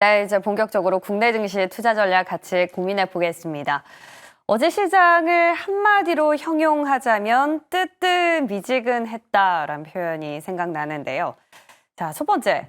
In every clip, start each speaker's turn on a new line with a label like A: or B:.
A: 네, 이제 본격적으로 국내 증시 투자 전략 같이 고민해 보겠습니다. 어제 시장을 한마디로 형용하자면 뜨뜻미지근했다라는 표현이 생각나는데요. 자, 첫 번째.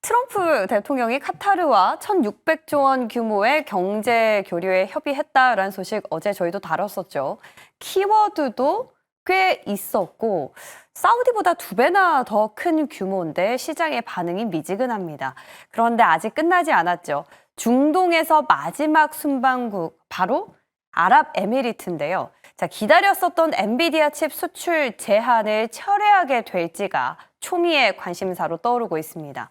A: 트럼프 대통령이 카타르와 1,600조 원 규모의 경제 교류에 협의했다라는 소식 어제 저희도 다뤘었죠. 키워드도 꽤 있었고 사우디보다 2배나 더 큰 규모인데 시장의 반응이 미지근합니다. 그런데 아직 끝나지 않았죠. 중동에서 마지막 순방국 바로 아랍에미리트인데요. 자, 기다렸었던 엔비디아 칩 수출 제한을 철회하게 될지가 초미의 관심사로 떠오르고 있습니다.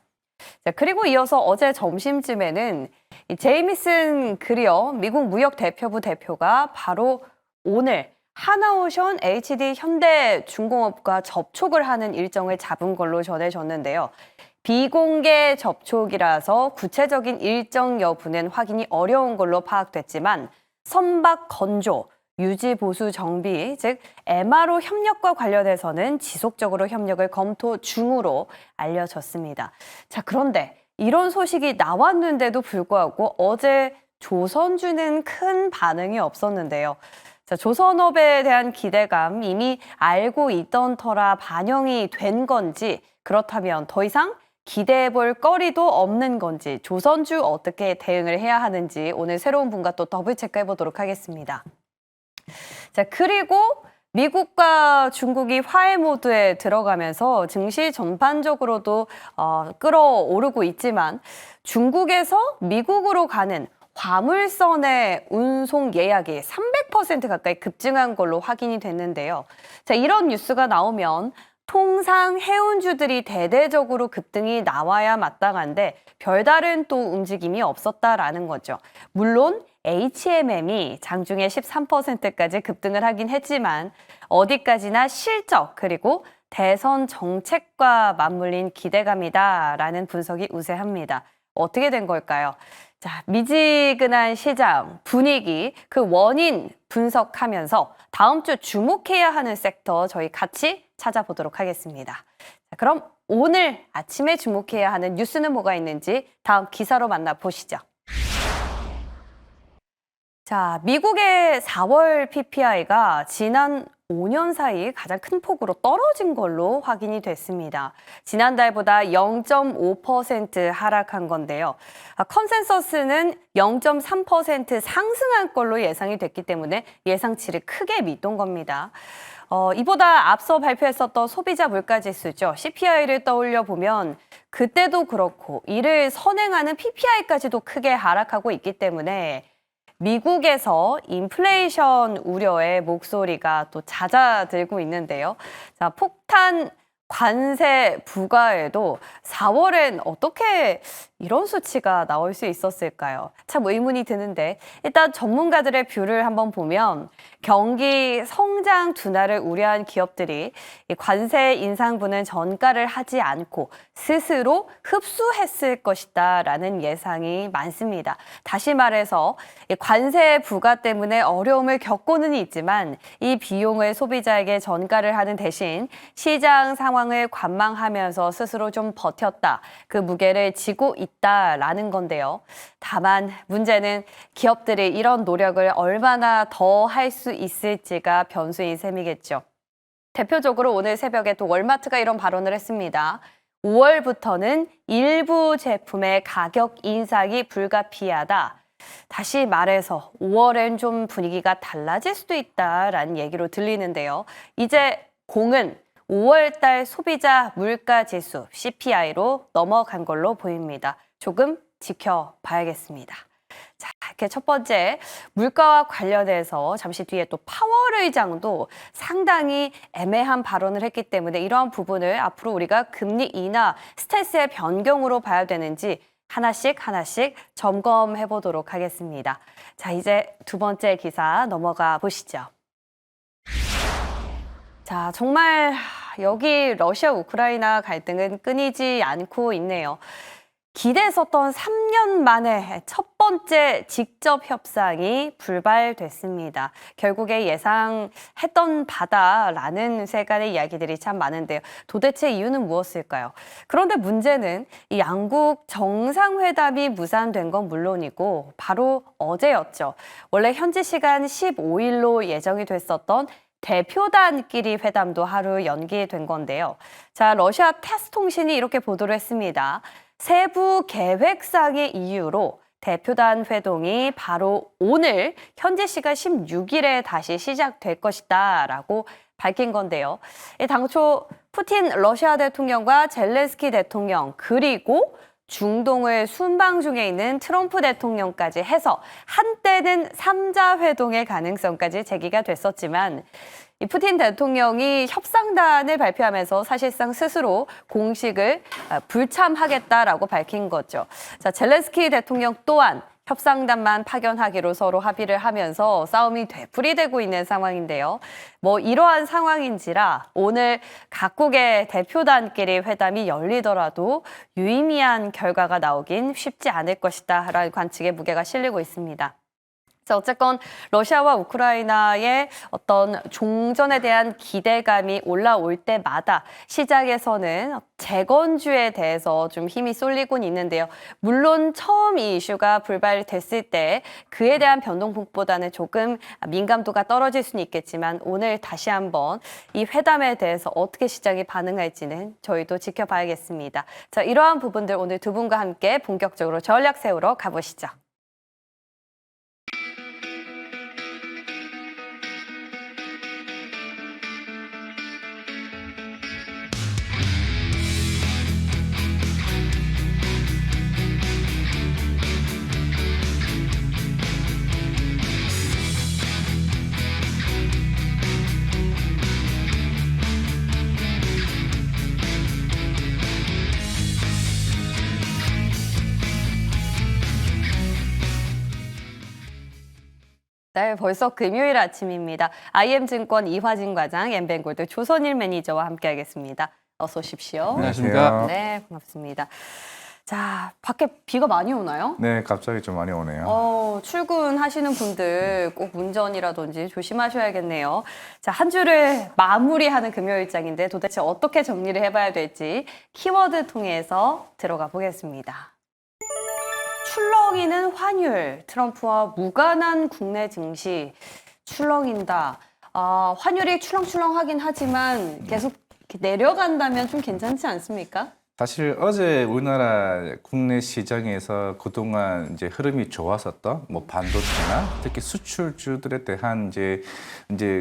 A: 자, 그리고 이어서 어제 점심쯤에는 이 제이미슨 그리어 미국 무역대표부 대표가 바로 오늘 하나오션, HD, 현대중공업과 접촉을 하는 일정을 잡은 걸로 전해졌는데요. 비공개 접촉이라서 구체적인 일정 여부는 확인이 어려운 걸로 파악됐지만 선박 건조, 유지 보수 정비, 즉 MRO 협력과 관련해서는 지속적으로 협력을 검토 중으로 알려졌습니다. 자, 그런데 이런 소식이 나왔는데도 불구하고 어제 조선주는 큰 반응이 없었는데요. 자, 조선업에 대한 기대감 이미 알고 있던 터라 반영이 된 건지, 그렇다면 더 이상 기대해 볼 거리도 없는 건지, 조선주 어떻게 대응을 해야 하는지 오늘 새로운 분과 또 더블 체크해 보도록 하겠습니다. 자, 그리고 미국과 중국이 화해 모드에 들어가면서 증시 전반적으로도 끌어오르고 있지만 중국에서 미국으로 가는 화물선의 운송 예약이 300% 가까이 급증한 걸로 확인이 됐는데요. 자, 이런 뉴스가 나오면 통상 해운주들이 대대적으로 급등이 나와야 마땅한데 별다른 또 움직임이 없었다라는 거죠. 물론 HMM이 장중에 13%까지 급등을 하긴 했지만 어디까지나 실적 그리고 대선 정책과 맞물린 기대감이다라는 분석이 우세합니다. 어떻게 된 걸까요? 자, 미지근한 시장 분위기, 그 원인 분석하면서 다음 주 주목해야 하는 섹터 저희 같이 찾아보도록 하겠습니다. 자, 그럼 오늘 아침에 주목해야 하는 뉴스는 뭐가 있는지 다음 기사로 만나보시죠. 자, 미국의 4월 PPI가 지난 5년 사이 가장 큰 폭으로 떨어진 걸로 확인이 됐습니다. 지난달보다 0.5% 하락한 건데요. 컨센서스는 0.3% 상승한 걸로 예상이 됐기 때문에 예상치를 크게 밑돈 겁니다. 이보다 앞서 발표했었던 소비자 물가지수죠. CPI를 떠올려 보면 그때도 그렇고 이를 선행하는 PPI까지도 크게 하락하고 있기 때문에 미국에서 인플레이션 우려의 목소리가 또 잦아들고 있는데요. 자, 폭탄 관세 부과에도 4월엔 어떻게 이런 수치가 나올 수 있었을까요? 참 의문이 드는데 일단 전문가들의 뷰를 한번 보면 경기 성장 둔화를 우려한 기업들이 이 관세 인상분은 전가를 하지 않고 스스로 흡수했을 것이다라는 예상이 많습니다. 다시 말해서 이 관세 부과 때문에 어려움을 겪고는 있지만 이 비용을 소비자에게 전가를 하는 대신 시장 상황을 관망하면서 스스로 좀 버텼다. 그 무게를 지고 있다라는 건데요. 다만 문제는 기업들이 이런 노력을 얼마나 더 할 수 있을지가 변수인 셈이겠죠. 대표적으로 오늘 새벽에 또 월마트가 이런 발언을 했습니다. 5월부터는 일부 제품의 가격 인상이 불가피하다. 다시 말해서 5월엔 좀 분위기가 달라질 수도 있다라는 얘기로 들리는데요. 이제 공은 5월 달 소비자 물가 지수 CPI로 넘어간 걸로 보입니다. 조금 지켜봐야겠습니다. 자, 이렇게 첫 번째 물가와 관련해서 잠시 뒤에 또 파월 의장도 상당히 애매한 발언을 했기 때문에 이러한 부분을 앞으로 우리가 금리 인하 스탠스의 변경으로 봐야 되는지 하나씩 점검해 보도록 하겠습니다. 자, 이제 두 번째 기사 넘어가 보시죠. 자, 정말 여기 러시아 우크라이나 갈등은 끊이지 않고 있네요. 기대했었던 3년 만에 첫 번째 직접 협상이 불발됐습니다. 결국에 예상했던 바다라는 세간의 이야기들이 참 많은데요. 도대체 이유는 무엇일까요? 그런데 문제는 이 양국 정상회담이 무산된 건 물론이고 바로 어제였죠. 원래 현지 시간 15일로 예정이 됐었던 대표단끼리 회담도 하루 연기된 건데요. 자, 러시아 타스 통신이 이렇게 보도를 했습니다. 세부 계획상의 이유로 대표단 회동이 바로 오늘 현지 시간 16일에 다시 시작될 것이다라고 밝힌 건데요. 당초 푸틴 러시아 대통령과 젤렌스키 대통령 그리고 중동을 순방 중에 있는 트럼프 대통령까지 해서 한때는 3자 회동의 가능성까지 제기가 됐었지만 이 푸틴 대통령이 협상단을 발표하면서 사실상 스스로 공식을 불참하겠다라고 밝힌 거죠. 자, 젤렌스키 대통령 또한 협상단만 파견하기로 서로 합의를 하면서 싸움이 되풀이되고 있는 상황인데요. 이러한 상황인지라 오늘 각국의 대표단끼리 회담이 열리더라도 유의미한 결과가 나오긴 쉽지 않을 것이다라는 관측에 무게가 실리고 있습니다. 자, 어쨌건 러시아와 우크라이나의 어떤 종전에 대한 기대감이 올라올 때마다 시장에서는 재건주에 대해서 좀 힘이 쏠리곤 있는데요. 물론 처음 이 이슈가 불발됐을 때 그에 대한 변동폭보다는 조금 민감도가 떨어질 수는 있겠지만 오늘 다시 한번 이 회담에 대해서 어떻게 시장이 반응할지는 저희도 지켜봐야겠습니다. 자, 이러한 부분들 오늘 두 분과 함께 본격적으로 전략 세우러 가보시죠. 네, 벌써 금요일 아침입니다. IM증권 이화진 과장, 엠벤골드 조선일 매니저와 함께하겠습니다. 어서 오십시오.
B: 안녕하십니까.
A: 네, 반갑습니다. 자, 밖에 비가 많이 오나요?
B: 네, 갑자기 좀 많이 오네요.
A: 출근하시는 분들 꼭 운전이라든지 조심하셔야겠네요. 자, 한 주를 마무리하는 금요일장인데 도대체 어떻게 정리를 해봐야 될지 키워드 통해서 들어가 보겠습니다. 출렁이는 환율, 트럼프와 무관한 국내 증시 출렁인다. 환율이 출렁출렁하긴 하지만 계속 내려간다면 좀 괜찮지 않습니까?
B: 사실 어제 우리나라 국내 시장에서 그동안 이제 흐름이 좋았었던 반도체나 특히 수출주들에 대한 이제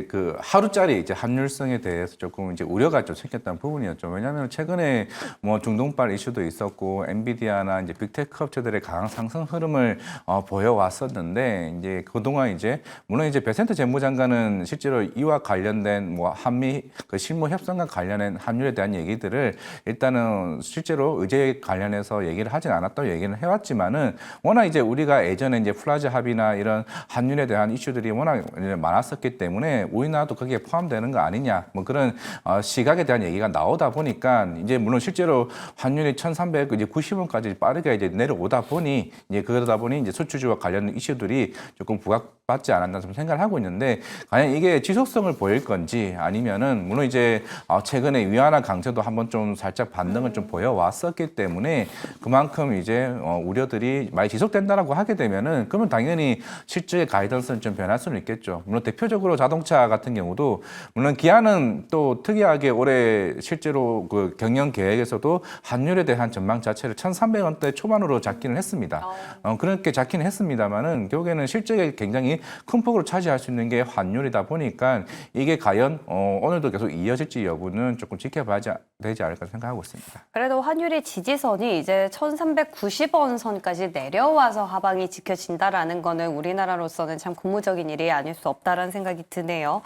B: 그 하루짜리 이제 환율성에 대해서 조금 이제 우려가 좀 생겼던 부분이었죠. 왜냐하면 최근에 중동발 이슈도 있었고 엔비디아나 이제 빅테크 업체들의 강한 상승 흐름을 보여왔었는데 이제 그동안 이제 물론 이제 베센트 재무장관은 실제로 이와 관련된 한미 그 실무 협상과 관련된 환율에 대한 얘기들을 일단은 실제로 의제 관련해서 얘기를 하진 않았다고 얘기는 해왔지만은 워낙 이제 우리가 예전에 이제 플라자 합의나 이런 환율에 대한 이슈들이 워낙 많았었기 때문에 우리나라도 거기에 포함되는 거 아니냐 그런 시각에 대한 얘기가 나오다 보니까 이제 물론 실제로 환율이 1,390원까지 빠르게 이제 내려오다 보니 이제 그러다 보니 이제 수출주와 관련 이슈들이 조금 부각받지 않았나 좀 생각을 하고 있는데 과연 이게 지속성을 보일 건지 아니면은 물론 이제 최근에 위안화 강세도 한번 좀 살짝 반등을 좀 보여왔었기 때문에 그만큼 이제 우려들이 많이 지속된다라고 하게 되면은 그러면 당연히 실제의 가이던스는 좀 변할 수는 있겠죠. 물론 대표적으로 자동차 같은 경우도 물론 기아는 또 특이하게 올해 실제로 그 경영 계획에서도 환율에 대한 전망 자체를 1,300원대 초반으로 잡기는 했습니다. 그렇게 잡기는 했습니다만은 결국에는 실제 굉장히 큰 폭으로 차지할 수 있는 게 환율이다 보니까 이게 과연 오늘도 계속 이어질지 여부는 조금 지켜봐야 되지 않을까 생각하고 있습니다.
A: 그래도 환율의 지지선이 이제 1,390원 선까지 내려와서 하방이 지켜진다라는 거는 우리나라로서는 참 고무적인 일이 아닐 수 없다라는 생각이 드네요.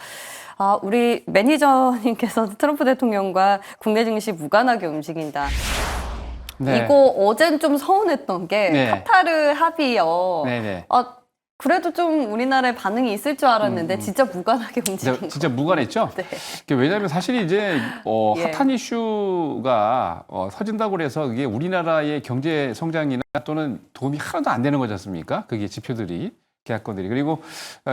A: 우리 매니저님께서 트럼프 대통령과 국내 증시 무관하게 움직인다.
C: 네.
A: 이거 어젠 좀 서운했던 게
C: 네.
A: 카타르 합의요.
C: 네네.
A: 그래도 좀 우리나라에 반응이 있을 줄 알았는데 진짜 무관하게 움직인
C: 진짜 무관했죠?
A: 네.
C: 왜냐하면 사실 이제
A: 예.
C: 핫한 이슈가 터진다고 해서 그게 우리나라의 경제 성장이나 또는 도움이 하나도 안 되는 거지 않습니까? 그게 지표들이. 계약건들이. 그리고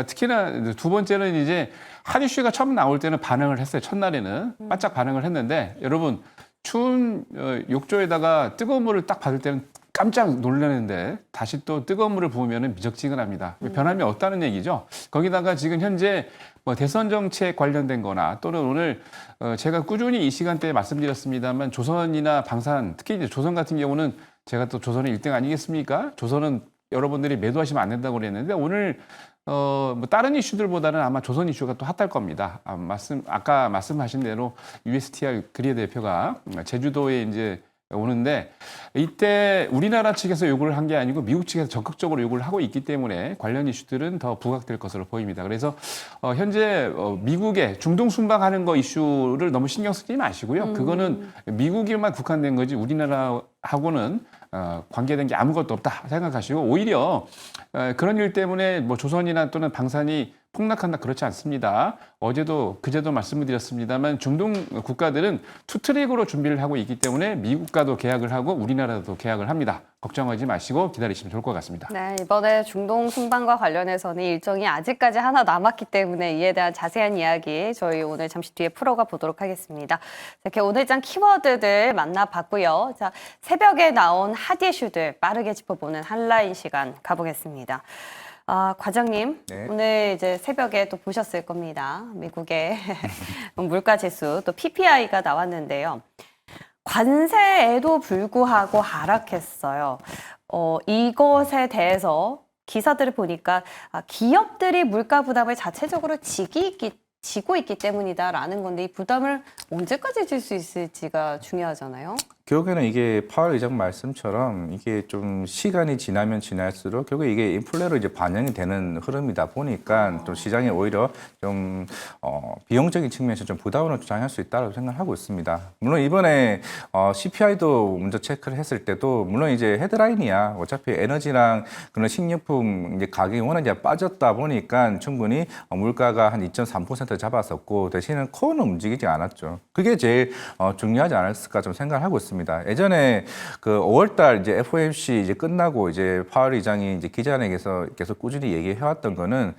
C: 특히나 두 번째는 이제 한 이슈가 처음 나올 때는 반응을 했어요. 첫날에는 바짝 반응을 했는데 여러분 추운 욕조에다가 뜨거운 물을 딱 받을 때는 깜짝 놀라는데 다시 또 뜨거운 물을 부으면 미적지근합니다. 변함이 없다는 얘기죠. 거기다가 지금 현재 뭐 대선 정책 관련된 거나 또는 오늘 제가 꾸준히 이 시간대에 말씀드렸습니다만 조선이나 방산, 특히 이제 조선 같은 경우는 제가 또 조선의 1등 아니겠습니까? 조선은 여러분들이 매도하시면 안 된다고 그랬는데 오늘 뭐 다른 이슈들보다는 아마 조선 이슈가 또 핫할 겁니다. 아까 말씀하신 대로 USTR 그리에 대표가 제주도에 이제 오는데 이때 우리나라 측에서 요구를 한 게 아니고 미국 측에서 적극적으로 요구를 하고 있기 때문에 관련 이슈들은 더 부각될 것으로 보입니다. 그래서 현재 미국의 중동 순방하는 거 이슈를 너무 신경 쓰지 마시고요. 그거는 미국에만 국한된 거지 우리나라하고는 관계된 게 아무것도 없다 생각하시고 오히려 그런 일 때문에 뭐 조선이나 또는 방산이 폭락한다 그렇지 않습니다. 어제도 그제도 말씀을 드렸습니다만 중동 국가들은 투트랙으로 준비를 하고 있기 때문에 미국과도 계약을 하고 우리나라도 계약을 합니다. 걱정하지 마시고 기다리시면 좋을 것 같습니다.
A: 네, 이번에 중동 순방과 관련해서는 일정이 아직까지 하나 남았기 때문에 이에 대한 자세한 이야기 저희 오늘 잠시 뒤에 풀어가 보도록 하겠습니다. 이렇게 오늘장 키워드들 만나봤고요. 자, 새벽에 나온 핫 이슈들 빠르게 짚어보는 한라인 시간 가보겠습니다. 과장님,
B: 네.
A: 오늘 이제 새벽에 또 보셨을 겁니다. 미국의 물가 지수, 또 PPI가 나왔는데요. 관세에도 불구하고 하락했어요. 이것에 대해서 기사들을 보니까 기업들이 물가 부담을 자체적으로 지고 있기 때문이다라는 건데 이 부담을 언제까지 질 수 있을지가 중요하잖아요.
B: 결국에는 이게 파월 의장 말씀처럼 이게 좀 시간이 지나면 지날수록 결국 이게 인플레로 이제 반영이 되는 흐름이다 보니까 또 시장에 오히려 좀 비용적인 측면에서 좀 부담을 조장할 수 있다고 생각하고 있습니다. 물론 이번에 CPI도 먼저 체크를 했을 때도 물론 이제 헤드라인이야 어차피 에너지랑 그런 식료품 이제 가격이 워낙 이제 빠졌다 보니까 충분히 물가가 한 2.3% 잡았었고 대신에 코어는 움직이지 않았죠. 그게 제일 중요하지 않았을까 좀 생각을 하고 있습니다. 예전에 그 5월달 이제 FOMC 이제 끝나고 이제 파월 의장이 이제 기자회견에서 계속 꾸준히 얘기해왔던 거는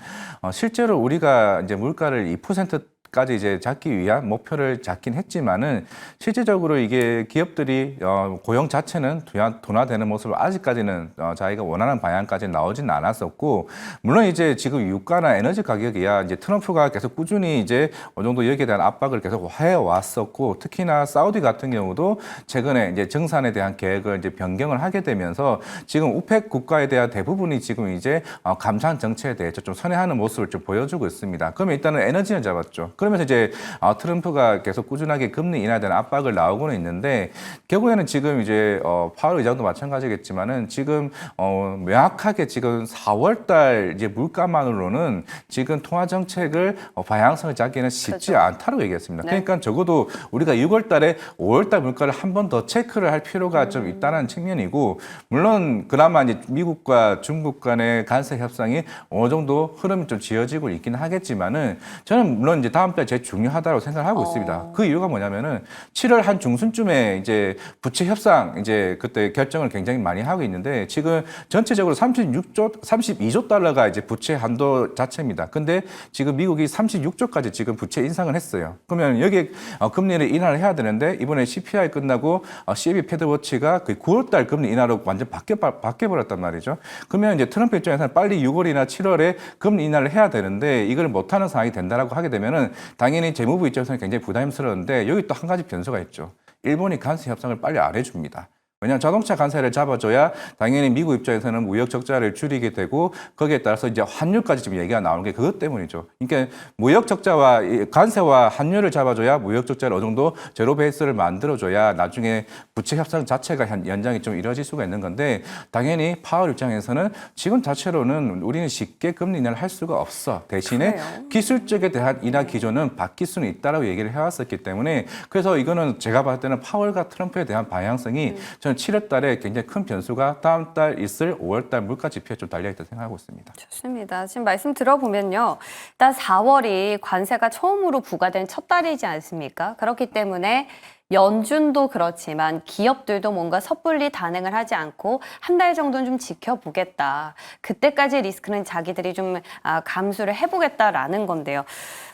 B: 실제로 우리가 이제 물가를 2%까지 이제 잡기 위한 목표를 잡긴 했지만은 실제적으로 이게 기업들이 고용 자체는 둔화되는 모습을 아직까지는 자기가 원하는 방향까지 나오지는 않았었고 물론 이제 지금 유가나 에너지 가격이야 이제 트럼프가 계속 꾸준히 이제 어느 정도 여기에 대한 압박을 계속 해왔었고 특히나 사우디 같은 경우도 최근에 이제 증산에 대한 계획을 이제 변경을 하게 되면서 지금 우펙 국가에 대한 대부분이 지금 이제 감산 정책에 대해서 좀 선회하는 모습을 좀 보여주고 있습니다. 그러면 일단은 에너지는 잡았죠. 그러면서 이제 트럼프가 계속 꾸준하게 금리 인하에 대한 압박을 나오고는 있는데 결국에는 지금 이제 파월 의장도 마찬가지겠지만은 지금 명확하게 지금 4월달 이제 물가만으로는 지금 통화 정책을 방향성을 잡기는 쉽지
A: 그렇죠.
B: 않다고 얘기했습니다.
A: 네.
B: 그러니까 적어도 우리가 6월달에 5월달 물가를 한 번 더 체크를 할 필요가 좀 있다는 측면이고 물론 그나마 이제 미국과 중국 간의 관세 협상이 어느 정도 흐름이 좀 지어지고 있긴 하겠지만은 저는 물론 이제 다음 달 제일 중요하다고 생각하고 있습니다. 그 이유가 뭐냐면은 7월 한 중순쯤에 이제 부채 협상 이제 그때 결정을 굉장히 많이 하고 있는데 지금 전체적으로 32조 달러가 이제 부채 한도 자체입니다. 근데 지금 미국이 36조까지 지금 부채 인상을 했어요. 그러면 여기에 금리를 인하를 해야 되는데 이번에 CPI 끝나고 CB 패드워치가 그 9월달 금리 인하로 완전 바뀌어버렸단 말이죠. 그러면 이제 트럼프 입장에서는 빨리 6월이나 7월에 금리 인하를 해야 되는데 이걸 못하는 상황이 된다라고 하게 되면은 당연히 재무부 입장에서는 굉장히 부담스러운데 여기 또 한 가지 변수가 있죠. 일본이 관세 협상을 빨리 안 해줍니다. 왜냐하면 자동차 관세를 잡아줘야 당연히 미국 입장에서는 무역 적자를 줄이게 되고 거기에 따라서 이제 환율까지 지금 얘기가 나오는 게 그것 때문이죠. 그러니까 무역 적자와 관세와 환율을 잡아줘야 무역 적자를 어느 정도 제로 베이스를 만들어줘야 나중에 부채 협상 자체가 연장이 좀 이루어질 수가 있는 건데 당연히 파월 입장에서는 지금 자체로는 우리는 쉽게 금리 인하를 할 수가 없어. 대신에
A: 그래요?
B: 기술적에 대한 인하 기조는 바뀔 수는 있다라고 얘기를 해왔었기 때문에 그래서 이거는 제가 봤을 때는 파월과 트럼프에 대한 방향성이 저는 저는 7월 달에 굉장히 큰 변수가 다음 달 있을 5월 달 물가 지표에 좀 달려있다 생각하고 있습니다.
A: 좋습니다. 지금 말씀 들어보면요. 일단 4월이 관세가 처음으로 부과된 첫 달이지 않습니까? 그렇기 때문에 연준도 그렇지만 기업들도 뭔가 섣불리 단행을 하지 않고 한 달 정도는 좀 지켜보겠다. 그때까지 리스크는 자기들이 좀 감수를 해보겠다라는 건데요.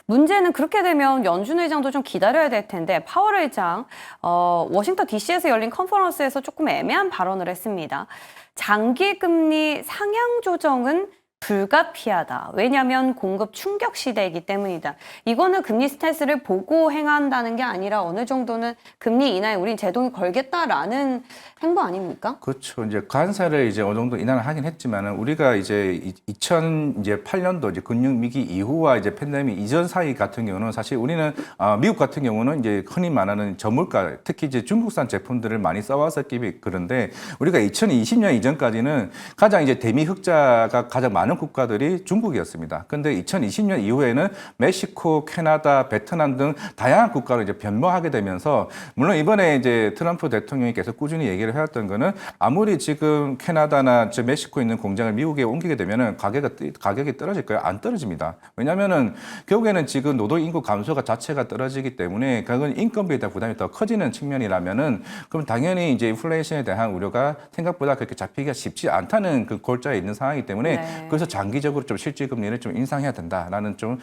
A: 문제는 그렇게 되면 연준 의장도 좀 기다려야 될 텐데 파월 의장 워싱턴 DC에서 열린 컨퍼런스에서 조금 애매한 발언을 했습니다. 장기 금리 상향 조정은 불가피하다. 왜냐하면 공급 충격 시대이기 때문이다. 이거는 금리 스탠스를 보고 행한다는 게 아니라 어느 정도는 금리 인하에 우린 제동이 걸겠다라는 행보 아닙니까?
B: 그렇죠. 이제 관세를 이제 어느 정도 인하를 하긴 했지만은 우리가 이제 2008년도 이제 금융 위기 이후와 이제 팬데믹 이전 사이 같은 경우는 사실 우리는 미국 같은 경우는 이제 흔히 말하는 저물가, 특히 이제 중국산 제품들을 많이 써왔었기 그런데 우리가 2020년 이전까지는 가장 이제 대미 흑자가 가장 많은 국가들이 중국이었습니다. 근데 2020년 이후에는 멕시코, 캐나다, 베트남 등 다양한 국가로 이제 변모하게 되면서 물론 이번에 이제 트럼프 대통령이 계속 꾸준히 얘기를 해왔던 거는 아무리 지금 캐나다나 멕시코에 있는 공장을 미국에 옮기게 되면은 가격이 떨어질까요? 안 떨어집니다. 왜냐면은 결국에는 지금 노동 인구 감소가 자체가 떨어지기 때문에 그건 인건비에 대한 부담이 더 커지는 측면이라면은 그럼 당연히 이제 인플레이션에 대한 우려가 생각보다 그렇게 잡히기가 쉽지 않다는 그 골자에 있는 상황이기 때문에
A: 네.
B: 그래서 장기적으로 좀 실질 금리를 좀 인상해야 된다라는 좀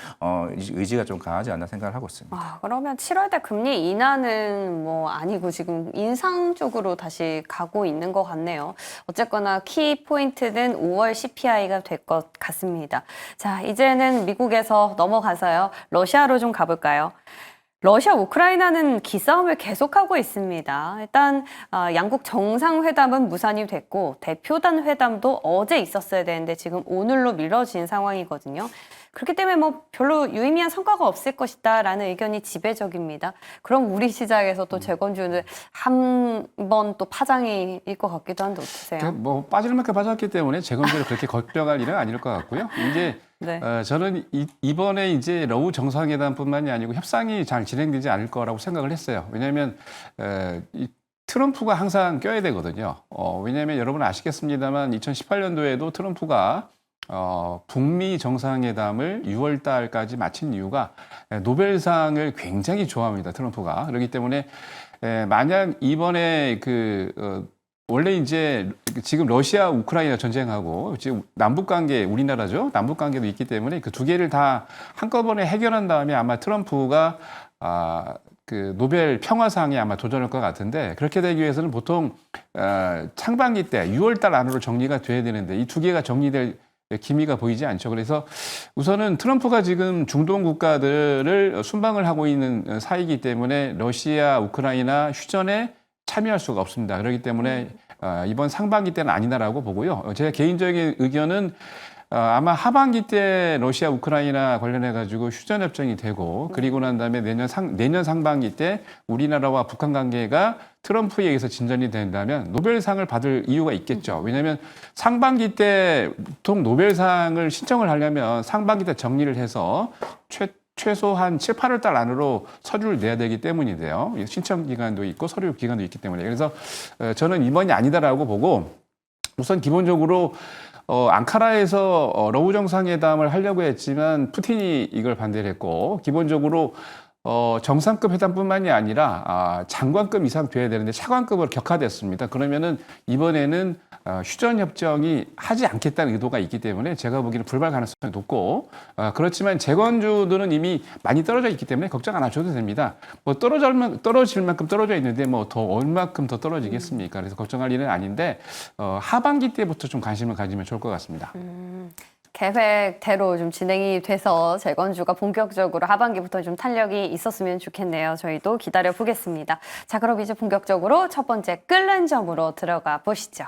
B: 의지가 좀 강하지 않나 생각을 하고 있습니다.
A: 그러면 7월달 금리 인하는 뭐 아니고 지금 인상 쪽으로 다시 가고 있는 것 같네요. 어쨌거나 키 포인트는 5월 CPI가 될 것 같습니다. 자, 이제는 미국에서 넘어가서요. 러시아로 좀 가볼까요? 러시아, 우크라이나는 기싸움을 계속하고 있습니다. 일단 양국 정상회담은 무산이 됐고 대표단 회담도 어제 있었어야 되는데 지금 오늘로 미뤄진 상황이거든요. 그렇기 때문에 뭐 별로 유의미한 성과가 없을 것이다라는 의견이 지배적입니다. 그럼 우리 시장에서 또 재건주는 한 번 또 파장일 것 같기도 한데 어떠세요?
C: 뭐 빠질 만큼 빠졌기 때문에 재건주를 그렇게 걱정할 일은 아닐 것 같고요. 이제
A: 네.
C: 저는 이번에 이제 러우 정상회담뿐만이 아니고 협상이 잘 진행되지 않을 거라고 생각을 했어요. 왜냐하면 이 트럼프가 항상 껴야 되거든요. 왜냐하면 여러분 아시겠습니다만 2018년도에도 트럼프가 북미 정상회담을 6월 달까지 마친 이유가 노벨상을 굉장히 좋아합니다. 트럼프가. 그렇기 때문에 만약 이번에 원래 이제 지금 러시아 우크라이나 전쟁하고 지금 남북 관계 우리나라죠. 남북 관계도 있기 때문에 그 두 개를 다 한꺼번에 해결한 다음에 아마 트럼프가 그 노벨 평화상에 아마 도전할 것 같은데 그렇게 되기 위해서는 보통 상반기 때 6월 달 안으로 정리가 돼야 되는데 이 두 개가 정리될 기미가 보이지 않죠. 그래서 우선은 트럼프가 지금 중동 국가들을 순방을 하고 있는 사이기 때문에 러시아, 우크라이나 휴전에 참여할 수가 없습니다. 그렇기 때문에 이번 상반기 때는 아니다라고 보고요. 제 개인적인 의견은 아마 하반기 때 러시아, 우크라이나 관련해가지고 휴전협정이 되고 그리고 난 다음에 내년 상반기 때 우리나라와 북한 관계가 트럼프에 의해서 진전이 된다면 노벨상을 받을 이유가 있겠죠. 왜냐하면 상반기 때 보통 노벨상을 신청을 하려면 상반기 때 정리를 해서 최소 한 7, 8월 달 안으로 서류를 내야 되기 때문인데요. 신청 기간도 있고 서류 기간도 있기 때문에. 그래서 저는 이번이 아니다라고 보고 우선 기본적으로 앙카라에서 러우 정상회담을 하려고 했지만 푸틴이 이걸 반대를 했고 기본적으로 정상급 회담뿐만이 아니라 장관급 이상 돼야 되는데 차관급으로 격하됐습니다. 그러면은 이번에는 휴전 협정이 하지 않겠다는 의도가 있기 때문에 제가 보기에는 불발 가능성이 높고 그렇지만 재건주들은 이미 많이 떨어져 있기 때문에 걱정 안 하셔도 됩니다. 뭐 떨어질 만큼 떨어져 있는데 뭐 더 얼마큼 더 떨어지겠습니까? 그래서 걱정할 일은 아닌데 하반기 때부터 좀 관심을 가지면 좋을 것 같습니다.
A: 계획대로 좀 진행이 돼서 재건주가 본격적으로 하반기부터 좀 탄력이 있었으면 좋겠네요. 저희도 기다려 보겠습니다. 자, 그럼 이제 본격적으로 첫 번째 끓는 점으로 들어가 보시죠.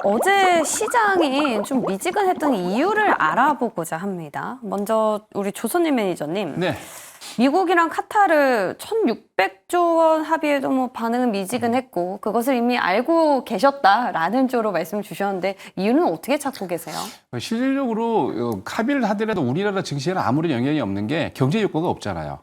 A: 어제 시장이 좀 미지근했던 이유를 알아보고자 합니다. 먼저 우리 조선일 매니저님.
C: 네.
A: 미국이랑 카타르 1,600조 원 합의에도 뭐 반응은 미지근했고 그것을 이미 알고 계셨다라는 쪽으로 말씀 주셨는데 이유는 어떻게 찾고 계세요?
C: 실질적으로 합의를 하더라도 우리나라 증시에는 아무런 영향이 없는 게 경제 효과가 없잖아요.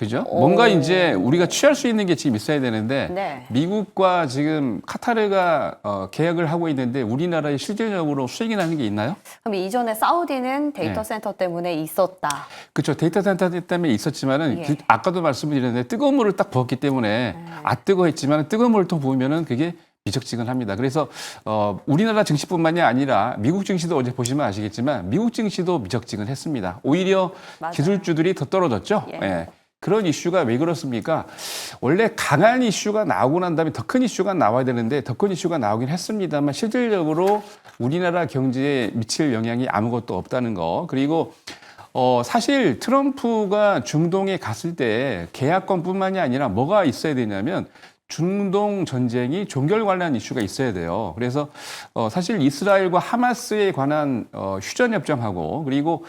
C: 그죠?
A: 오.
C: 뭔가 이제 우리가 취할 수 있는 게 지금 있어야 되는데
A: 네.
C: 미국과 지금 카타르가 계약을 하고 있는데 우리나라에 실질적으로 수익이 나는 게 있나요?
A: 그럼 이전에 사우디는 데이터
C: 네.
A: 센터 때문에 있었다.
C: 그렇죠. 데이터 센터 때문에 있었지만은
A: 예.
C: 아까도 말씀드렸는데 뜨거운 물을 딱 부었기 때문에 뜨거했지만 뜨거운 물을 또 부으면은 그게 미적지근합니다. 그래서 우리나라 증시뿐만이 아니라 미국 증시도 어제 보시면 아시겠지만 미국 증시도 미적지근했습니다. 오히려
A: 맞아요.
C: 기술주들이 더 떨어졌죠.
A: 예.
C: 예. 그런 이슈가 왜 그렇습니까? 원래 강한 이슈가 나오고 난 다음에 더 큰 이슈가 나와야 되는데 더 큰 이슈가 나오긴 했습니다만 실질적으로 우리나라 경제에 미칠 영향이 아무것도 없다는 거. 그리고 사실 트럼프가 중동에 갔을 때 계약권뿐만이 아니라 뭐가 있어야 되냐면 중동 전쟁이 종결 관련 이슈가 있어야 돼요. 그래서 사실 이스라엘과 하마스에 관한 휴전 협정하고 그리고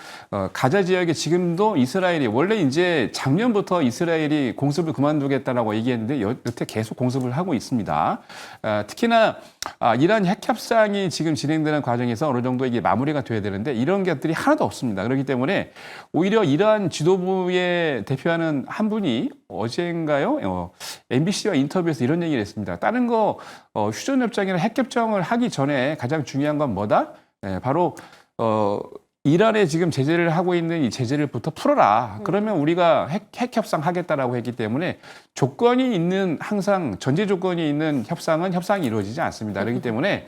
C: 가자 지역에 지금도 이스라엘이 원래 이제 작년부터 이스라엘이 공습을 그만두겠다라고 얘기했는데 여태 계속 공습을 하고 있습니다. 특히나 이란 핵 협상이 지금 진행되는 과정에서 어느 정도 이게 마무리가 돼야 되는데 이런 것들이 하나도 없습니다. 그렇기 때문에 오히려 이란 지도부에 대표하는 한 분이 어제인가요? MBC와 인터뷰에서 이런 얘기를 했습니다. 다른 거 휴전협정이나 핵협정을 하기 전에 가장 중요한 건 뭐다? 바로 이란에 지금 제재를 하고 있는 이 제재를부터 풀어라. 그러면 우리가 핵협상 하겠다라고 했기 때문에 조건이 있는 항상 전제 조건이 있는 협상은 협상이 이루어지지 않습니다. 그렇기 때문에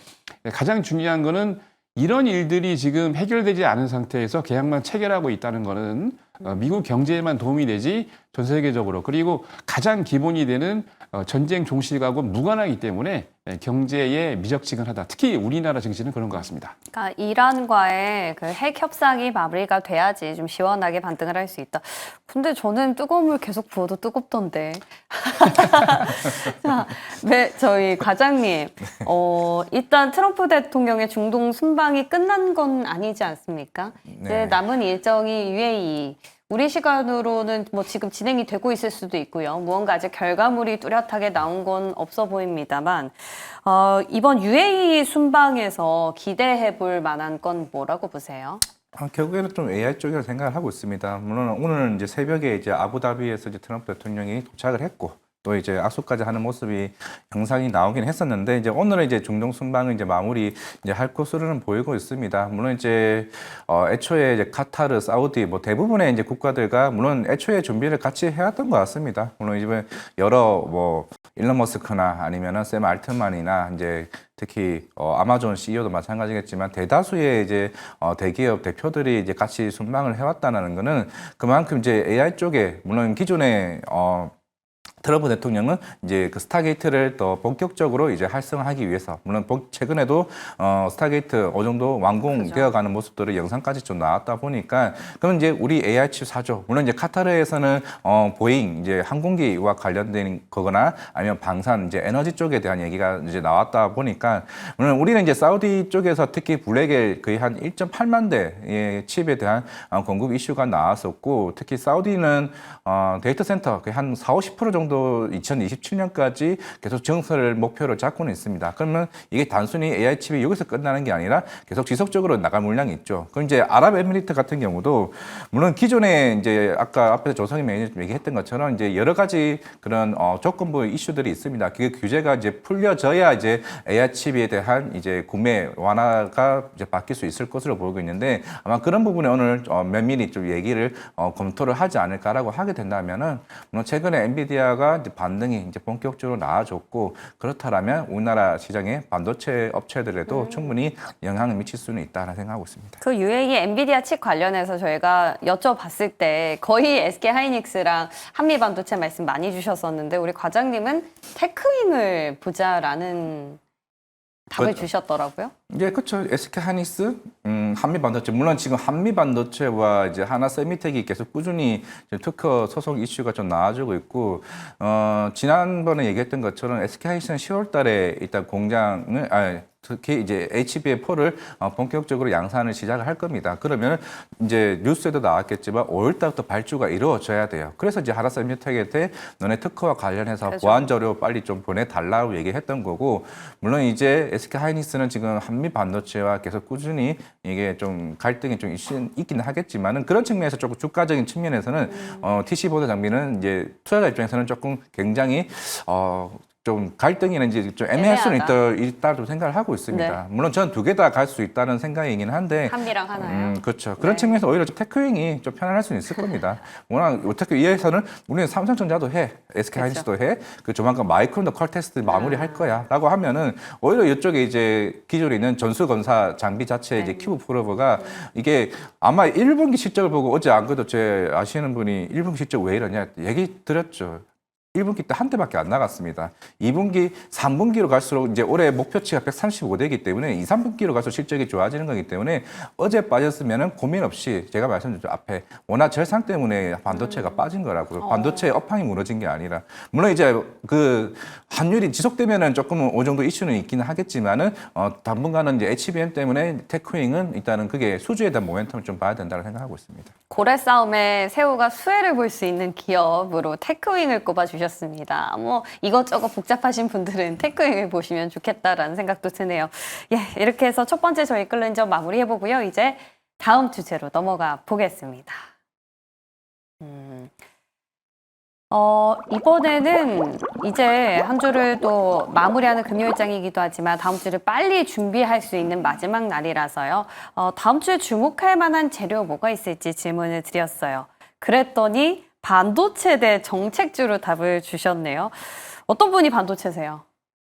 C: 가장 중요한 거는 이런 일들이 지금 해결되지 않은 상태에서 계약만 체결하고 있다는 거는 미국 경제에만 도움이 되지 전 세계적으로 그리고 가장 기본이 되는 전쟁 종식하고 무관하기 때문에 경제에 미적지근하다. 특히 우리나라 증시는 그런 것 같습니다.
A: 그러니까 이란과의 그 핵 협상이 마무리가 돼야지 좀 시원하게 반등을 할 수 있다. 근데 저는 뜨거운 물 계속 부어도 뜨겁던데. 자, 네, 저희 과장님, 일단 트럼프 대통령의 중동 순방이 끝난 건 아니지 않습니까? 이제 남은 일정이 UAE. 우리 시간으로는 뭐 지금 진행이 되고 있을 수도 있고요. 무언가 아직 결과물이 뚜렷하게 나온 건 없어 보입니다만 이번 UAE 순방에서 기대해 볼 만한 건 뭐라고 보세요?
B: 결국에는 좀 AI 쪽이라고 생각을 하고 있습니다. 물론 오늘 이제 새벽에 이제 아부다비에서 이제 트럼프 대통령이 도착을 했고 또 이제 악수까지 하는 모습이 영상이 나오긴 했었는데 이제 오늘은 이제 중동 순방을 이제 마무리 이제 할 것으로는 보이고 있습니다. 물론 이제 애초에 이제 카타르, 사우디 뭐 대부분의 이제 국가들과 물론 애초에 준비를 같이 해왔던 것 같습니다. 물론 이제 여러 뭐 일론 머스크나 아니면은 샘 알트만이나 이제 특히 아마존 CEO도 마찬가지겠지만 대다수의 이제 대기업 대표들이 이제 같이 순방을 해왔다는 거는 그만큼 이제 AI 쪽에 물론 기존에 트럼프 대통령은 이제 그 스타게이트를 더 본격적으로 이제 활성화하기 위해서 물론 최근에도 스타게이트 어느 정도 완공되어가는 모습들이 영상까지 좀 나왔다 보니까 그럼 이제 우리 AI 칩 사죠. 물론 이제 카타르에서는 보잉 이제 항공기와 관련된 거거나 아니면 방산 이제 에너지 쪽에 대한 얘기가 이제 나왔다 보니까 물론 우리는 이제 사우디 쪽에서 특히 블랙엘 거의 한 1.8만 대의 칩에 대한 공급 이슈가 나왔었고 특히 사우디는 데이터 센터 거의 한 40~50% 정도 2027년까지 계속 증설을 목표로 잡고는 있습니다. 그러면 이게 단순히 AI 칩이 여기서 끝나는 게 아니라 계속 지속적으로 나갈 물량이 있죠. 그럼 이제 아랍에미리트 같은 경우도 물론 기존에 이제 아까 앞에서 조성희 매니저 얘기했던 것처럼 이제 여러 가지 그런 조건부 이슈들이 있습니다. 그게 규제가 이제 풀려져야 이제 AI 칩에 대한 이제 구매 완화가 이제 바뀔 수 있을 것으로 보이고 있는데 아마 그런 부분에 오늘 면밀히 좀 얘기를 검토를 하지 않을까라고 하게 된다면은 물론 최근에 엔비디아가 이제 반등이 이제 본격적으로 나아졌고 그렇다라면 우리나라 시장의 반도체 업체들에도 충분히 영향을 미칠 수는 있다는 생각하고 있습니다.
A: 그 UAE 엔비디아 칩 관련해서 저희가 여쭤봤을 때 거의 SK 하이닉스랑 한미 반도체 말씀 많이 주셨었는데 우리 과장님은 테크임을 보자라는 답을 주셨더라고요.
B: 예, 그렇죠. SK 하이닉스, 한미 반도체. 물론 지금 한미 반도체와 이제 하나 세미텍이 계속 꾸준히 특허 소송 이슈가 좀 나와주고 있고, 지난번에 얘기했던 것처럼 SK 하이닉스는 10월 달에 일단 공장을, 특히 이제 HBM4를 본격적으로 양산을 시작을 할 겁니다. 그러면 이제 뉴스에도 나왔겠지만 5월 달부터 발주가 이루어져야 돼요. 그래서 이제 하나생명텍한테 너네 특허와 관련해서
A: 그렇죠.
B: 보안 자료 빨리 좀 보내달라고 얘기했던 거고, 물론 이제 SK 하이닉스는 지금 한미 반도체와 계속 꾸준히 이게 좀 갈등이 좀 있긴 하겠지만은 그런 측면에서 조금 주가적인 측면에서는 TC 보드 장비는 이제 투자자 입장에서는 조금 굉장히 좀 갈등이나 이제 좀 애매할 수는 있다고 생각을 하고 있습니다.
A: 네.
B: 물론 저는 두 개 다 갈 수 있다는 생각이긴 한데.
A: 한미랑 하나요?
B: 그렇죠. 그런
A: 네.
B: 측면에서 오히려 좀 테크윙이 좀 편안할 수는 있을 겁니다. 워낙 어떻게 이해해서는 우리는 삼성전자도 해, SK 하이닉스도 해, 그 조만간 마이크론도 컬 테스트 마무리할 거야라고 하면은 오히려 이쪽에 이제 기존에 있는 전수검사 장비 자체 이제 큐브 프로버가 이게 아마 1분기 실적을 보고 어제 안 그래도 제 아시는 분이 1분기 실적 왜 이러냐 얘기 드렸죠. 1분기 때 한 대밖에 안 나갔습니다. 2분기, 3분기로 갈수록 이제 올해 목표치가 135대이기 때문에 2, 3분기로 갈수록 실적이 좋아지는 거기 때문에 어제 빠졌으면은 고민 없이 제가 말씀드렸죠. 앞에 워낙 절상 때문에 반도체가 빠진 거라고요. 반도체의 업황이 무너진 게 아니라. 물론 이제 그 환율이 지속되면은 조금은 어느 정도 이슈는 있기는 하겠지만은 당분간은 이제 HBM 때문에 테크윙은 일단은 그게 수주에 대한 모멘텀을 좀 봐야 된다고 생각하고 있습니다.
A: 고래 싸움에 새우가 수혜를 볼 수 있는 기업으로 테크윙을 꼽아주셨습니다. 뭐 이것저것 복잡하신 분들은 테크윙을 보시면 좋겠다라는 생각도 드네요. 예, 이렇게 해서 첫 번째 저희 끌는 점 마무리해보고요. 이제 다음 주제로 넘어가 보겠습니다. 이번에는 이제 한 주를 또 마무리하는 금요일장이기도 하지만 다음 주를 빨리 준비할 수 있는 마지막 날이라서요. 다음 주에 주목할 만한 재료 뭐가 있을지 질문을 드렸어요. 그랬더니 반도체대 정책주로 답을 주셨네요. 어떤 분이 반도체세요?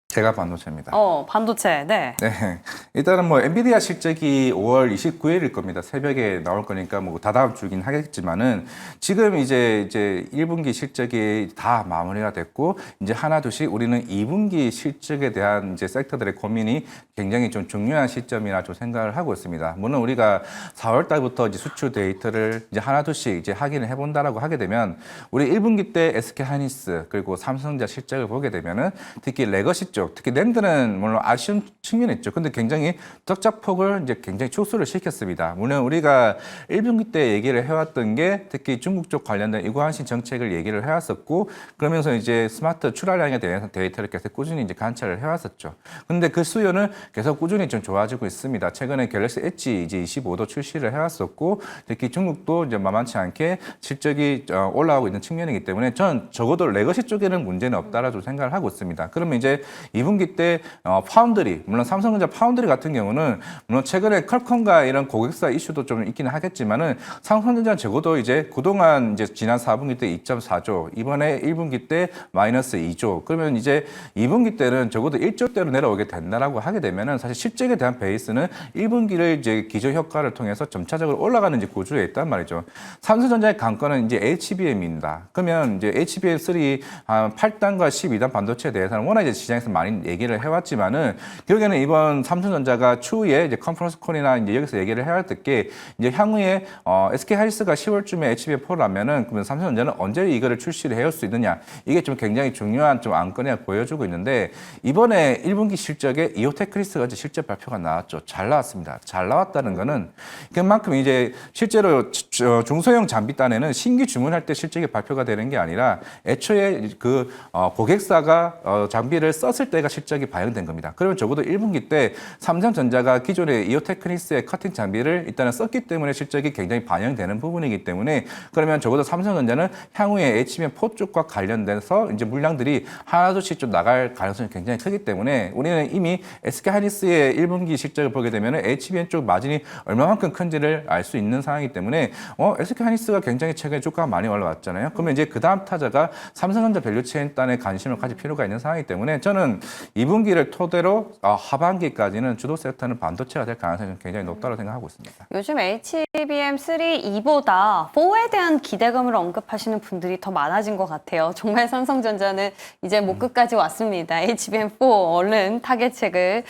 B: 제가 반도체입니다.
A: 반도체, 네.
B: 네. 일단은 뭐 엔비디아 실적이 5월 29일일 겁니다. 새벽에 나올 거니까 뭐 다다음 주긴 하겠지만은 지금 이제 1분기 실적이 다 마무리가 됐고 이제 하나둘씩 우리는 2분기 실적에 대한 이제 섹터들의 고민이 굉장히 좀 중요한 시점이라 좀 생각을 하고 있습니다. 물론 우리가 4월 달부터 이제 수출 데이터를 이제 하나둘씩 이제 확인을 해본다라고 하게 되면 우리 1분기 때 SK 하이닉스 그리고 삼성전자 실적을 보게 되면은 특히 레거시 쪽 특히 낸드는 물론 아쉬운 측면이 있죠. 근데 굉장히 적자폭을 이제 굉장히 축소를 시켰습니다. 물론 우리가 1분기 때 얘기를 해왔던 게 특히 중국 쪽 관련된 이관신 정책을 얘기를 해왔었고 그러면서 이제 스마트 출하량에 대해서 데이터를 계속 꾸준히 이제 관찰을 해왔었죠. 근데 그 수요는 계속 꾸준히 좀 좋아지고 있습니다. 최근에 갤럭시 엣지 이제 25도 출시를 해왔었고 특히 중국도 이제 만만치 않게 실적이 올라가고 있는 측면이기 때문에 저는 적어도 레거시 쪽에는 문제는 없다라고 생각을 하고 있습니다. 그러면 이제 2분기 때 파운드리, 물론 삼성전자 파운드리 같은 경우는 물론 최근에 퀄컴과 이런 고객사 이슈도 좀 있기는 하겠지만은 삼성전자 적어도 이제 그동안 이제 지난 4분기 때 2.4조, 이번에 1분기 때 마이너스 2조, 그러면 이제 2분기 때는 적어도 1조대로 내려오게 된다라고 하게 되면은 사실 실적에 대한 베이스는 1분기를 이제 기저 효과를 통해서 점차적으로 올라가는 이제 구조에 있단 말이죠. 삼성전자의 강건은 이제 HBM입니다. 그러면 이제 HBM3 8단과 12단 반도체에 대해서는 워낙 이제 시장에서 많이 얘기를 해왔지만은 결국에는 이번 삼성전자가 추후에 이제 컨퍼런스 콜이나 이제 여기서 얘기를 해야 할 게 이제 향후에 SK 하이닉스가 10월쯤에 HBM4를 하면은 그러면 삼성전자는 언제 이거를 출시를 해올 수 있느냐 이게 좀 굉장히 중요한 좀 안건이 보여주고 있는데 이번에 1분기 실적에 이오테크리스가 이제 실적 발표가 나왔죠. 잘 나왔습니다. 잘 나왔다는 거는 그만큼 이제 실제로 중소형 장비단에는 신규 주문할 때 실적이 발표가 되는 게 아니라 애초에 그 고객사가 장비를 썼을 때가 실적이 반영된 겁니다. 그러면 적어도 1분기 때 삼성전자가 기존의 이오테크닉스의 커팅 장비를 일단은 썼기 때문에 실적이 굉장히 반영되는 부분이기 때문에 그러면 적어도 삼성전자는 향후에 HBM4 쪽과 관련돼서 이제 물량들이 하나둘씩 좀 나갈 가능성이 굉장히 크기 때문에 우리는 이미 SK 하이닉스의 1분기 실적을 보게 되면 HBM 쪽 마진이 얼마만큼 큰지를 알 수 있는 상황이기 때문에 SK 하이닉스가 굉장히 최근에 주가가 많이 올라왔잖아요. 그러면 이제 그 다음 타자가 삼성전자 밸류체인 단에 관심을 가질 필요가 있는 상황이기 때문에 저는 2분기를 토대로 하반기까지는 주도 섹터는 반도체가 될 가능성이 굉장히 높다고 생각하고 있습니다.
A: 요즘 HBM3 2보다 4에 대한 기대감을 언급하시는 분들이 더 많아진 것 같아요. 정말 삼성전자는 이제 목끝까지 왔습니다. HBM4 얼른 타겟책을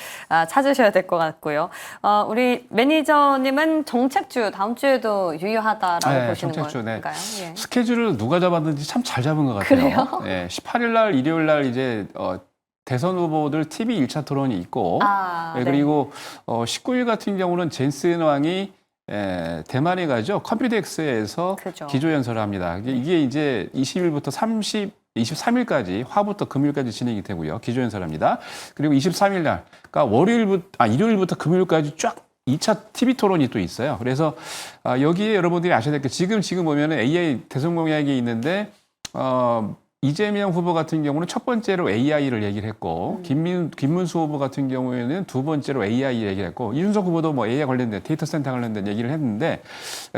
A: 찾으셔야 될 것 같고요. 우리 매니저님은 정책주 다음 주에도 유효하다라고 보시는
C: 정책주,
A: 건가요? 예.
C: 스케줄을 누가 잡았는지 참 잘 잡은 것 같아요.
A: 그래요?
C: 18일 날 일요일 날 이제 대선 후보들 TV 1차 토론이 있고
A: 네.
C: 그리고 19일 같은 경우는 젠슨 왕이 대만에 가죠. 컴퓨텍스에서
A: 그죠.
C: 기조연설을 합니다. 이게 이제 20일부터 23일까지 화부터 금요일까지 진행이 되고요. 기조연설합니다. 그리고 23일 날, 그러니까 일요일부터 금요일까지 쫙 2차 TV 토론이 또 있어요. 그래서 여기에 여러분들이 아셔야 될 게 지금 보면은 AI 대선 공약이 있는데 이재명 후보 같은 경우는 첫 번째로 AI를 얘기를 했고 김문수 후보 같은 경우에는 두 번째로 AI 얘기를 했고 이준석 후보도 뭐 AI 관련된 데이터 센터 관련된 얘기를 했는데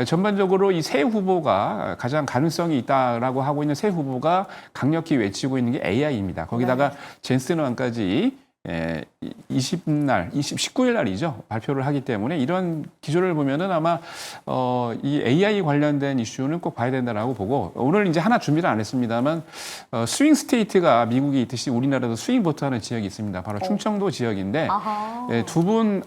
C: 전반적으로 이 세 후보가 가장 가능성이 있다라고 하고 있는 세 후보가 강력히 외치고 있는 게 AI입니다. 거기다가 젠슨 왕까지 19일 날이죠. 발표를 하기 때문에 이런 기조를 보면은 아마 이 AI 관련된 이슈는 꼭 봐야 된다라고 보고 오늘 이제 하나 준비를 안 했습니다만 스윙 스테이트가 미국에 있듯이 우리나라도 스윙 보트 하는 지역이 있습니다. 바로 충청도 지역인데 두 분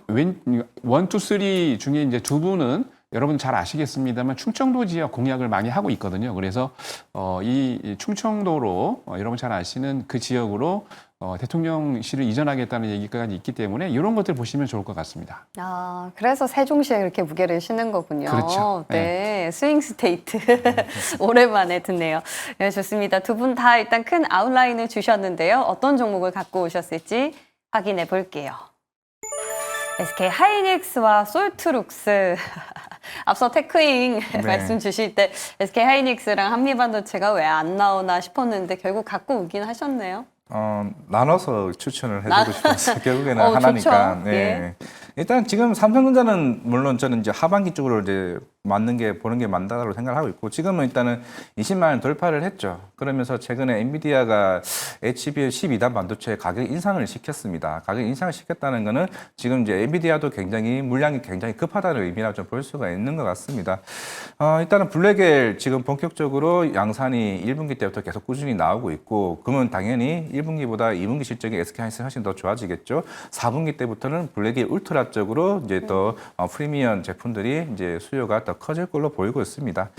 C: 원, 투, 쓰리 중에 이제 두 분은 여러분 잘 아시겠습니다만 충청도 지역 공약을 많이 하고 있거든요. 그래서 이 충청도로 여러분 잘 아시는 그 지역으로 대통령실을 이전하겠다는 얘기까지 있기 때문에 이런 것들 보시면 좋을 것 같습니다.
A: 그래서 세종시에 그렇게 무게를 쉬는 거군요.
C: 그렇죠.
A: 네, 스윙 스테이트. 오랜만에 듣네요. 네, 좋습니다. 두 분 다 일단 큰 아웃라인을 주셨는데요. 어떤 종목을 갖고 오셨을지 확인해 볼게요. SK 하이닉스와 솔트룩스. 앞서 테크잉 말씀 주실 때 SK 하이닉스랑 한미반도체가 왜 안 나오나 싶었는데 결국 갖고 오긴 하셨네요.
B: 나눠서 추천을 해주고 싶어서 결국에는 하나니까.
A: 좋죠.
B: 네.
A: 예.
B: 일단 지금 삼성전자는 물론 저는 이제 하반기 쪽으로 이제 보는 게 맞다고 생각을 하고 있고 지금은 일단은 20만 원 돌파를 했죠. 그러면서 최근에 엔비디아가 HBM 12단 반도체 가격 인상을 시켰습니다. 가격 인상을 시켰다는 거는 지금 이제 엔비디아도 굉장히 물량이 굉장히 급하다는 의미라 좀 볼 수가 있는 것 같습니다. 일단은 블랙엘 지금 본격적으로 양산이 1분기 때부터 계속 꾸준히 나오고 있고 그러면 당연히 1분기보다 2분기 실적이 SK하이닉스는 훨씬 더 좋아지겠죠. 4분기 때부터는 블랙엘 울트라 쪽으로 이제 더 프리미엄 제품들이 이제 수요가 더 커질 걸로 보이고 있습니다.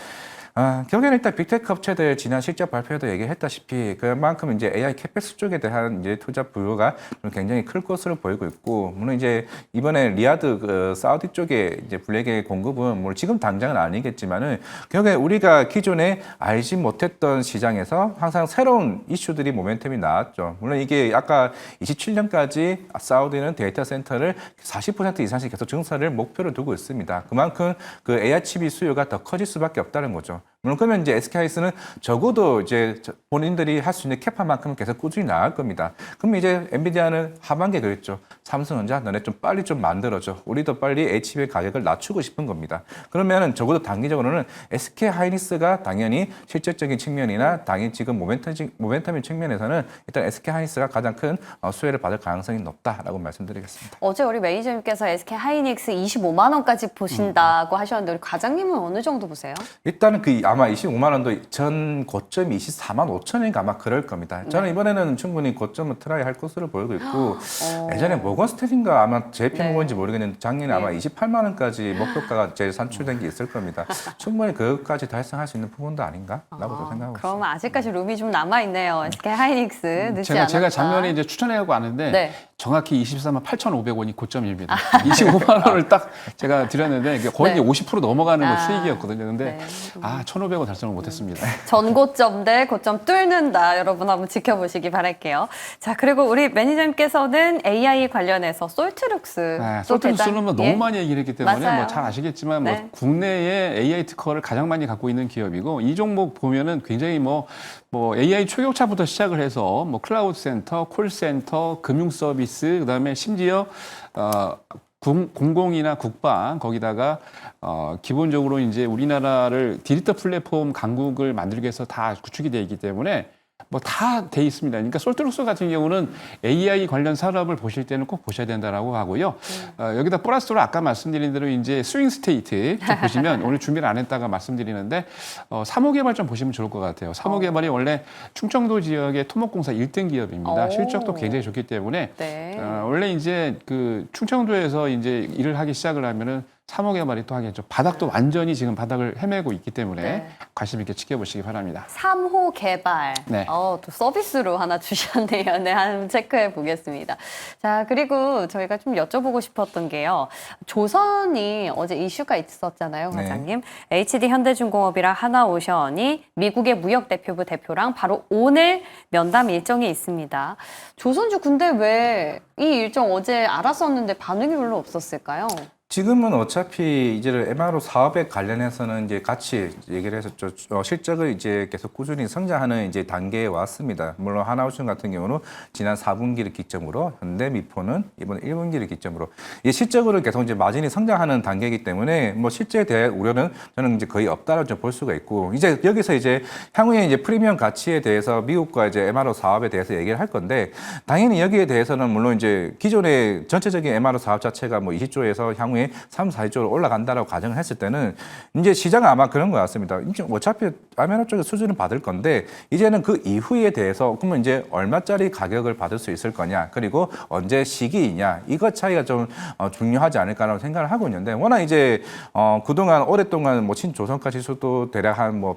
B: 결국에는 일단 빅테크 업체들 지난 실적 발표에도 얘기했다시피 그만큼 이제 AI 캐펙스 쪽에 대한 이제 투자 부여가 굉장히 클 것으로 보이고 있고 물론 이제 이번에 리야드 사우디 쪽에 이제 블랙의 공급은 뭐 지금 당장은 아니겠지만은 결국에 우리가 기존에 알지 못했던 시장에서 항상 새로운 이슈들이 모멘텀이 나왔죠. 물론 이게 아까 27년까지 사우디는 데이터 센터를 40% 이상씩 계속 증설을 목표로 두고 있습니다. 그만큼 그 AI 칩이 수요가 더 커질 수밖에 없다는 거죠. 물론 그러면 이제 SK하이닉스는 적어도 이제 본인들이 할 수 있는 캐파만큼은 계속 꾸준히 나갈 겁니다. 그럼 이제 엔비디아는 하반기에 그랬죠. 삼성전자 너네 좀 빨리 좀 만들어줘. 우리도 빨리 HB의 가격을 낮추고 싶은 겁니다. 그러면은 적어도 단기적으로는 SK하이닉스가 당연히 실질적인 측면이나 당연히 지금 모멘텀의 측면에서는 일단 SK하이닉스가 가장 큰 수혜를 받을 가능성이 높다라고 말씀드리겠습니다.
A: 어제 우리 매니저님께서 SK하이닉스 25만 원까지 보신다고 하셨는데 우리 과장님은 어느 정도 보세요?
B: 일단은 아마 25만 원도 전 고점이 24만 5천 원인가 아마 그럴 겁니다. 저는 이번에는 충분히 고점을 트라이 할 것으로 보이고 있고 예전에 모건스탠인가 아마 JP모건인지 모르겠는데 작년에 아마 28만 원까지 목표가가 제일 산출된 게 있을 겁니다. 충분히 그것까지 달성할 수 있는 부분도 아닌가라고 생각하고 있습니다.
A: 그러면 아직까지 룸이 좀 남아있네요. SK하이닉스 늦지 않았다.
C: 제가 작년에 이제 추천해가고 왔는데
A: 네.
C: 정확히 24만 8,500원이 고점입니다. 25만 원을 딱 제가 드렸는데 거의
A: 네.
C: 50% 넘어가는 거 수익이었거든요. 근데
A: 네.
C: 1,500원 달성을 못했습니다.
A: 전고점 대 고점 뚫는다. 여러분 한번 지켜보시기 바랄게요. 자, 그리고 우리 매니저님께서는 AI 관련해서 솔트룩스.
C: 솔트룩스는 뭐 너무 많이 얘기를 했기 때문에
A: 맞아요.
C: 뭐 잘 아시겠지만
A: 네.
C: 뭐 국내에 AI 특허를 가장 많이 갖고 있는 기업이고 이 종목 보면은 굉장히 뭐 AI 초격차부터 시작을 해서 뭐 클라우드 센터, 콜센터, 금융 서비스, 그다음에 심지어 공공이나 국방 거기다가 기본적으로 이제 우리나라를 디지털 플랫폼 강국을 만들기 위해서 다 구축이 되어 있기 때문에 뭐 다 돼 있습니다. 그러니까 솔트룩스 같은 경우는 AI 관련 산업을 보실 때는 꼭 보셔야 된다라고 하고요. 여기다 플러스로 아까 말씀드린 대로 이제 스윙 스테이트 좀 보시면 오늘 준비를 안 했다가 말씀드리는데 사모개발 좀 보시면 좋을 것 같아요. 사모개발이 원래 충청도 지역의 토목공사 1등 기업입니다. 실적도 굉장히 좋기 때문에
A: 네.
C: 원래 이제 그 충청도에서 이제 일을 하기 시작을 하면은 3호 개발이 또 하겠죠. 바닥도 완전히 지금 바닥을 헤매고 있기 때문에
A: 네.
C: 관심 있게 지켜보시기 바랍니다.
A: 3호 개발.
C: 네.
A: 또 서비스로 하나 주셨네요. 네, 한번 체크해 보겠습니다. 자, 그리고 저희가 좀 여쭤보고 싶었던 게요. 조선이 어제 이슈가 있었잖아요,
B: 네.
A: 과장님. HD 현대중공업이랑 하나오션이 미국의 무역대표부 대표랑 바로 오늘 면담 일정이 있습니다. 조선주 근데 왜 이 일정 어제 알았었는데 반응이 별로 없었을까요?
B: 지금은 어차피 이제 MRO 사업에 관련해서는 이제 같이 얘기를 해서 실적을 이제 계속 꾸준히 성장하는 이제 단계에 왔습니다. 물론 하나오션 같은 경우는 지난 4분기를 기점으로, 현대미포는 이번 1분기를 기점으로 이 실적으로 계속 이제 마진이 성장하는 단계이기 때문에 뭐 실제에 대해 우려는 저는 이제 거의 없다라고 좀 볼 수가 있고, 이제 여기서 이제 향후에 이제 프리미엄 가치에 대해서 미국과 이제 MRO 사업에 대해서 얘기를 할 건데, 당연히 여기에 대해서는 물론 이제 기존의 전체적인 MRO 사업 자체가 뭐 20조에서 향후에 3, 4조로 올라간다라고 가정을 했을 때는 이제 시장은 아마 그런 것 같습니다. 이제 어차피 아메리카 쪽에 수준은 받을 건데, 이제는 그 이후에 대해서 그러면 이제 얼마짜리 가격을 받을 수 있을 거냐, 그리고 언제 시기이냐, 이것 차이가 좀 중요하지 않을까라고 생각을 하고 있는데, 워낙 이제 그동안 오랫동안 뭐 신조선가 지수도 대략 한 뭐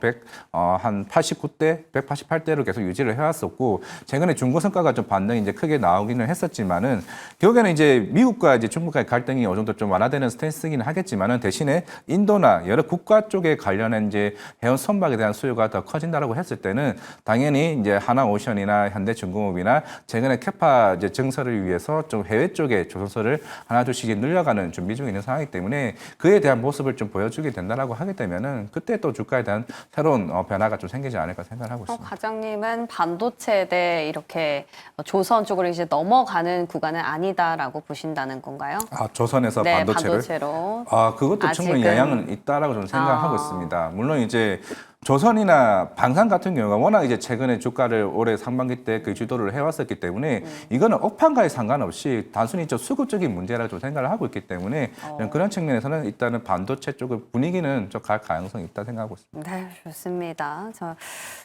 B: 한 89대, 188대로 계속 유지를 해왔었고, 최근에 중고성가가 좀 반등이 이제 크게 나오기는 했었지만은, 결국에는 이제 미국과 이제 중국과의 갈등이 어느 정도 좀 완화되는 스탠스이긴 하겠지만은, 대신에 인도나 여러 국가 쪽에 관련한 이제 해운 선박에 대한 수요가 더 커진다라고 했을 때는 당연히 이제 하나오션이나 현대중공업이나 최근에 캐파 이제 증설을 위해서 좀 해외 쪽에 조선소를 하나둘씩 늘려가는 준비 중에 있는 상황이기 때문에, 그에 대한 모습을 좀 보여주게 된다라고 하게 되면은 그때 또 주가에 대한 새로운 변화가 좀 생기지 않을까 생각을 하고 있습니다.
A: 과장님은 반도체에 대해 이렇게 조선 쪽으로 이제 넘어가는 구간은 아니다라고 보신다는 건가요?
B: 조선에서
A: 네,
B: 반도체를?
A: 반도체로.
B: 그것도 충분히
A: 아직은-
B: 영향은 있다라고 저는 생각하고 있습니다. 물론 이제 조선이나 방산 같은 경우가 워낙 이제 최근에 주가를 올해 상반기 때 그 주도를 해왔었기 때문에 이거는 업황과에 상관없이 단순히 저 수급적인 문제라고 좀 생각을 하고 있기 때문에 그런 측면에서는 일단은 반도체 쪽의 분위기는 좀 갈 가능성이 있다 생각하고 있습니다.
A: 네, 좋습니다.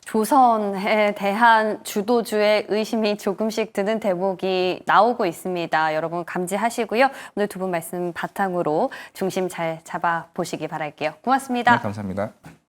A: 조선에 대한 주도주의 의심이 조금씩 드는 대목이 나오고 있습니다. 여러분 감지하시고요. 오늘 두 분 말씀 바탕으로 중심 잘 잡아보시기 바랄게요. 고맙습니다.
B: 네, 감사합니다.